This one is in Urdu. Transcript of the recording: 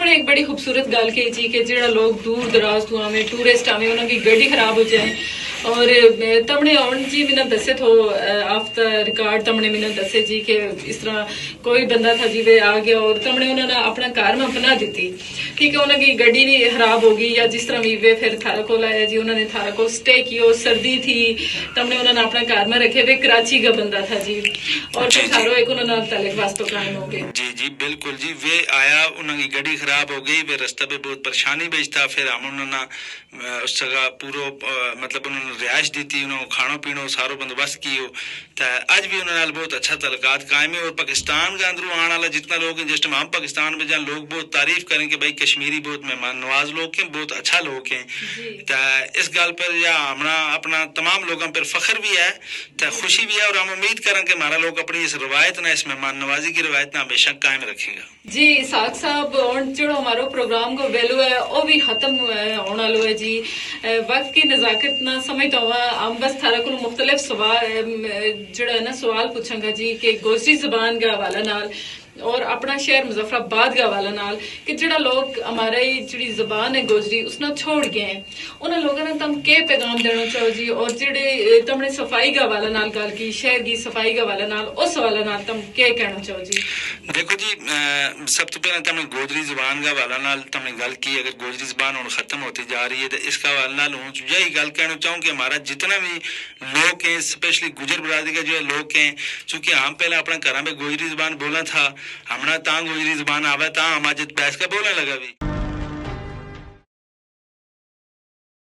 نے ایک بڑی خوبصورت گل کہی جی کہ جڑا لوگ دور دراز تو آویں ٹورسٹ آویں انہاں کی گڈی خراب ہو جائے اور تمنے آن جی میں دسے تھو آف دا ریکارڈ تمنے میں دسے جی کہ اس طرح کوئی بندہ تھا جی وہ آ گیا اور تمنے انہوں نے اپنا کار میں پناہ دیتی ٹھیک ہے، انہوں کی گڈی نہیں خراب ہوگی یا جس طرح بھی وہ پھر تھارا کو لایا جی انہوں نے تھارا کو سٹے کیو، سردی تھی تمنے انہوں نے اپنا کار میں رکھے، وہ کراچی کا بندہ تھا جی اور پھر تھارو ایک انہوں نے تعلق واسطہ قائم ہو گئے۔ جی جی بالکل جی، وہ آیا انہوں کی گاڑی خراب ہو گئی، وہ رستہ پہ بہت پریشانی بیچتا، پھر ہم انہوں نے اس جگہ پورو مطلب انہوں نے رہائش دی تھی، انہوں کھانو پینو سارو بندوبست کیو تو اج بھی انہوں نے بہت اچھا تعلقات قائم ہے۔ اور پاکستان کا اندروں آنے والا جتنا لوگ ہیں، جس ٹائم ہم پاکستان میں جائیں لوگ بہت تعریف کریں کہ بھائی کشمیری بہت مہمان نواز لوگ ہیں، بہت اچھا لوگ ہیں تو اس گل پر یا ہمارا اپنا تمام لوگوں پر فخر بھی ہے تو خوشی بھی ہے، اور ہم امید کریں کہ ہمارا لوگ اپنی اس روایت نہ، اس مہمان نوازی کی روایت نہ ہمیشہ قائم رکھے گا۔ جی ساق صاحب جو ہمارا پروگرام کو ویلو ہے وہ بھی ختم ہونا لو ہے جی، وقت کی نزاکت نہ سمجھتا ہوا ہم بس تھارا کو مختلف سوال جڑا ہے نا سوال پوچھاں گا جی کہ گوجری زبان کا حوالہ نال اور اپنا شہر مظفر آباد کا حوالہ نال کہ جڑا لوگ ہماری جڑی زبان ہے گوجری اس نہ چھوڑ گئے ہیں انہاں لوگوں نے تم کے پیغام دینا چاہو جی، اور جڑے تم نے صفائی کا حوالہ نال گل کی شہر کی صفائی کا حوالہ نال اس حوالہ نال تم کیا کہنا چاہو جی؟ دیکھو جی، سب تو پہلے تم نے گوجری زبان کا حوالہ نال تم نے گل کی، اگر گوجری زبان اور ختم ہوتی جا رہی ہے تو اس کا حوالہ نال ہوں یہی گل کہنا چاہوں کہ ہمارا جتنا بھی لوگ ہیں اسپیشلی گجر برادری کا جو ہے لوگ ہیں، چونکہ ہم پہلے اپنا گھر میں گوجری زبان بولا تھا، ہمارا تاں گوجری زبان آوا تاں ہم آج بحث کا بولنے لگا بھی